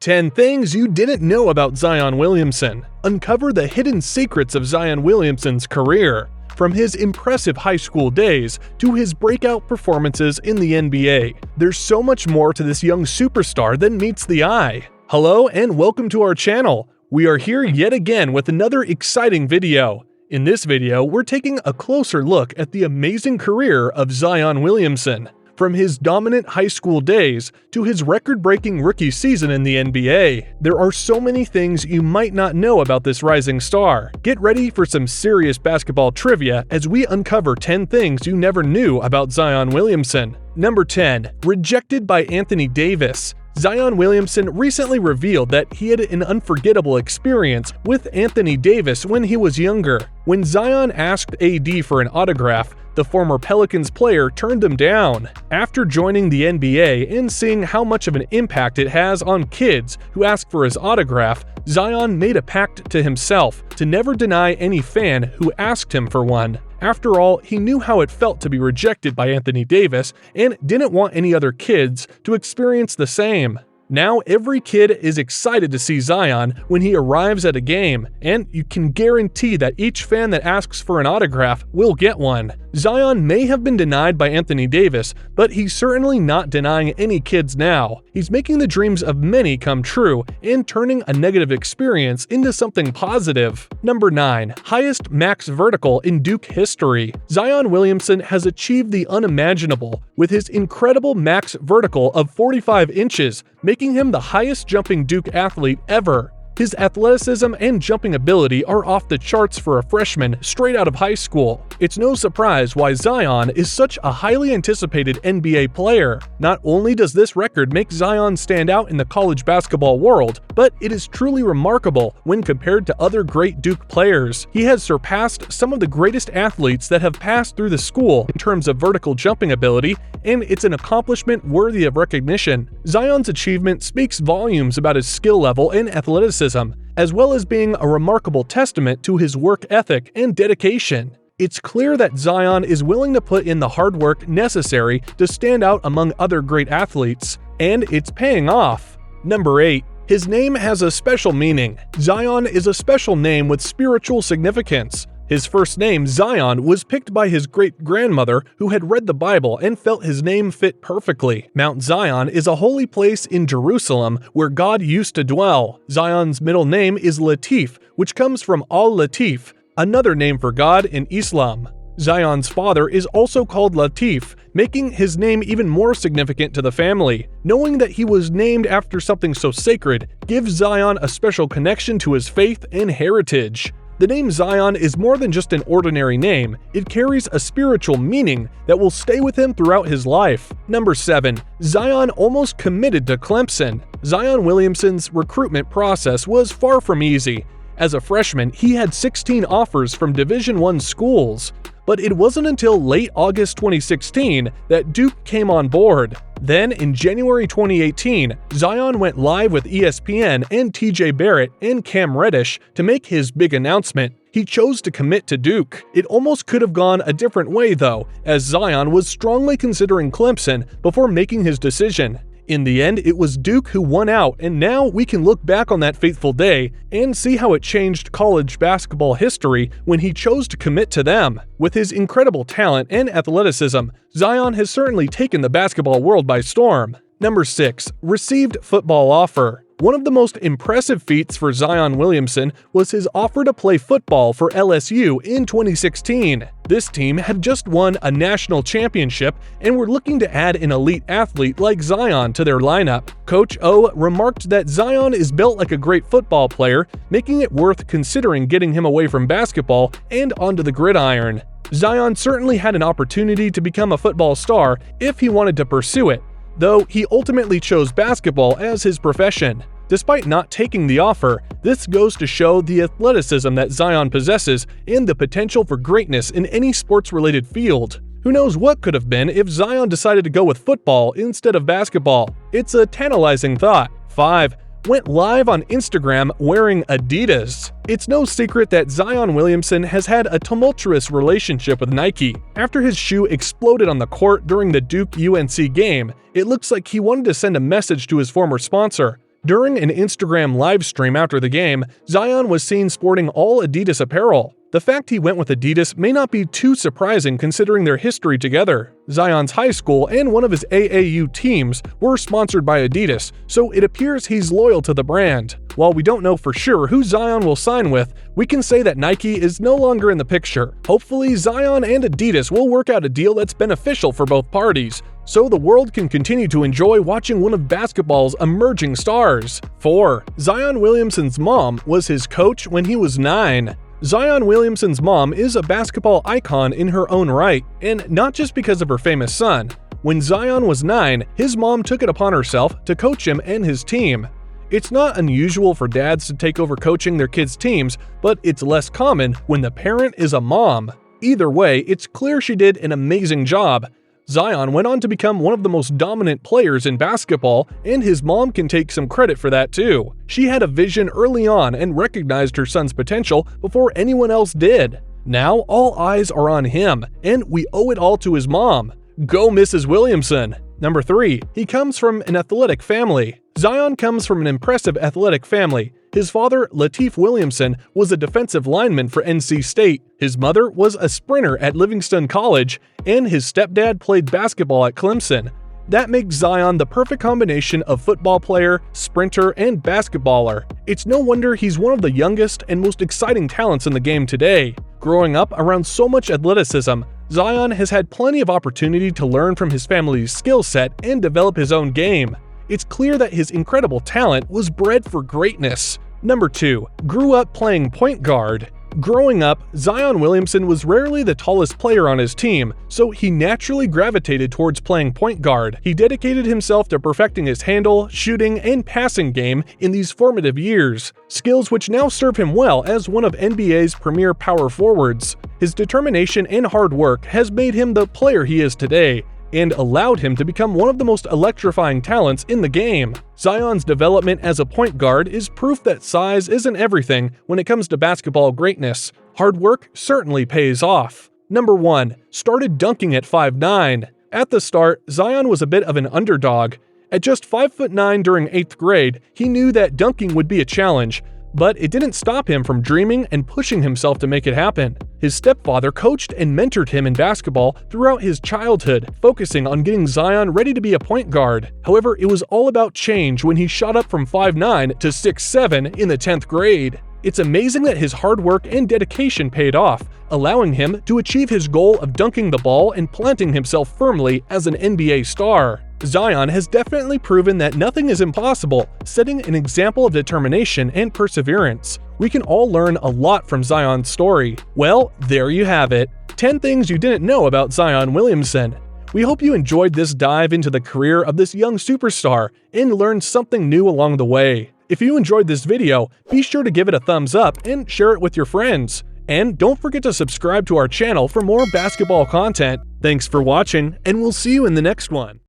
10 things you didn't know about Zion Williamson. Uncover the hidden secrets of Zion Williamson's career, from his impressive high school days to his breakout performances in the NBA. There's so much more to this young superstar than meets the eye. Hello and welcome to our channel. We are here yet again with another exciting video. In this video, we're taking a closer look at the amazing career of Zion Williamson. From his dominant high school days to his record-breaking rookie season in the NBA, there are so many things you might not know about this rising star. Get ready for some serious basketball trivia as we uncover 10 things you never knew about Zion Williamson. Number 10. Rejected by Anthony Davis. Zion Williamson recently revealed that he had an unforgettable experience with Anthony Davis when he was younger. When Zion asked AD for an autograph, the former Pelicans player turned him down. After joining the NBA and seeing how much of an impact it has on kids who ask for his autograph, Zion made a pact to himself to never deny any fan who asked him for one. After all, he knew how it felt to be rejected by Anthony Davis and didn't want any other kids to experience the same. Now every kid is excited to see Zion when he arrives at a game, and you can guarantee that each fan that asks for an autograph will get one. Zion may have been denied by Anthony Davis, but he's certainly not denying any kids now. He's making the dreams of many come true and turning a negative experience into something positive. Number 9. Highest max vertical in Duke history. Zion Williamson has achieved the unimaginable with his incredible max vertical of 45 inches, making him the highest jumping Duke athlete ever. His athleticism and jumping ability are off the charts for a freshman straight out of high school. It's no surprise why Zion is such a highly anticipated NBA player. Not only does this record make Zion stand out in the college basketball world, but it is truly remarkable when compared to other great Duke players. He has surpassed some of the greatest athletes that have passed through the school in terms of vertical jumping ability, and it's an accomplishment worthy of recognition. Zion's achievement speaks volumes about his skill level and athleticism, as well as being a remarkable testament to his work ethic and dedication. It's clear that Zion is willing to put in the hard work necessary to stand out among other great athletes, and it's paying off. Number 8. His name has a special meaning. Zion is a special name with spiritual significance. His first name, Zion, was picked by his great-grandmother who had read the Bible and felt his name fit perfectly. Mount Zion is a holy place in Jerusalem where God used to dwell. Zion's middle name is Latif, which comes from Al-Latif, another name for God in Islam. Zion's father is also called Latif, making his name even more significant to the family. Knowing that he was named after something so sacred gives Zion a special connection to his faith and heritage. The name Zion is more than just an ordinary name, it carries a spiritual meaning that will stay with him throughout his life. Number 7. Zion almost committed to Clemson. Zion Williamson's recruitment process was far from easy. As a freshman, he had 16 offers from Division I schools. But it wasn't until late August 2016 that Duke came on board. Then, in January 2018, Zion went live with ESPN and TJ Barrett and Cam Reddish to make his big announcement. He chose to commit to Duke. It almost could have gone a different way though, as Zion was strongly considering Clemson before making his decision. In the end, it was Duke who won out, and now we can look back on that fateful day and see how it changed college basketball history when he chose to commit to them. With his incredible talent and athleticism, Zion has certainly taken the basketball world by storm. Number 6. Received football offer. One of the most impressive feats for Zion Williamson was his offer to play football for LSU in 2016. This team had just won a national championship and were looking to add an elite athlete like Zion to their lineup. Coach O remarked that Zion is built like a great football player, making it worth considering getting him away from basketball and onto the gridiron. Zion certainly had an opportunity to become a football star if he wanted to pursue it, though he ultimately chose basketball as his profession. Despite not taking the offer, this goes to show the athleticism that Zion possesses and the potential for greatness in any sports-related field. Who knows what could have been if Zion decided to go with football instead of basketball? It's a tantalizing thought. 5. Went live on Instagram wearing Adidas. It's no secret that Zion Williamson has had a tumultuous relationship with Nike. After his shoe exploded on the court during the Duke-UNC game, it looks like he wanted to send a message to his former sponsor. During an Instagram livestream after the game, Zion was seen sporting all Adidas apparel. The fact he went with Adidas may not be too surprising considering their history together. Zion's high school and one of his AAU teams were sponsored by Adidas, so it appears he's loyal to the brand. While we don't know for sure who Zion will sign with, we can say that Nike is no longer in the picture. Hopefully, Zion and Adidas will work out a deal that's beneficial for both parties, so the world can continue to enjoy watching one of basketball's emerging stars. 4. Zion Williamson's mom was his coach when he was 9. Zion Williamson's mom is a basketball icon in her own right, and not just because of her famous son. When Zion was 9, his mom took it upon herself to coach him and his team. It's not unusual for dads to take over coaching their kids' teams, but it's less common when the parent is a mom. Either way, it's clear she did an amazing job. Zion went on to become one of the most dominant players in basketball, and his mom can take some credit for that too. She had a vision early on and recognized her son's potential before anyone else did. Now all eyes are on him, and we owe it all to his mom. Go Mrs. Williamson! Number 3. He comes from an athletic family. Zion comes from an impressive athletic family. His father, Lateef Williamson, was a defensive lineman for NC State. His mother was a sprinter at Livingston College, and his stepdad played basketball at Clemson. That makes Zion the perfect combination of football player, sprinter, and basketballer. It's no wonder he's one of the youngest and most exciting talents in the game today. Growing up around so much athleticism, Zion has had plenty of opportunity to learn from his family's skill set and develop his own game. It's clear that his incredible talent was bred for greatness. Number 2. Grew up playing point guard. Growing up, Zion Williamson was rarely the tallest player on his team, so he naturally gravitated towards playing point guard. He dedicated himself to perfecting his handle, shooting, and passing game in these formative years, skills which now serve him well as one of NBA's premier power forwards. His determination and hard work has made him the player he is today, and allowed him to become one of the most electrifying talents in the game. Zion's development as a point guard is proof that size isn't everything when it comes to basketball greatness. Hard work certainly pays off. Number 1. Started dunking at 5'9". At the start, Zion was a bit of an underdog. At just 5'9" during 8th grade, he knew that dunking would be a challenge, but it didn't stop him from dreaming and pushing himself to make it happen. His stepfather coached and mentored him in basketball throughout his childhood, focusing on getting Zion ready to be a point guard. However, it was all about change when he shot up from 5'9" to 6'7" in the 10th grade. It's amazing that his hard work and dedication paid off, allowing him to achieve his goal of dunking the ball and planting himself firmly as an NBA star. Zion has definitely proven that nothing is impossible, setting an example of determination and perseverance. We can all learn a lot from Zion's story. Well, there you have it. 10 things you didn't know about Zion Williamson. We hope you enjoyed this dive into the career of this young superstar and learned something new along the way. If you enjoyed this video, be sure to give it a thumbs up and share it with your friends. And don't forget to subscribe to our channel for more basketball content. Thanks for watching, and we'll see you in the next one.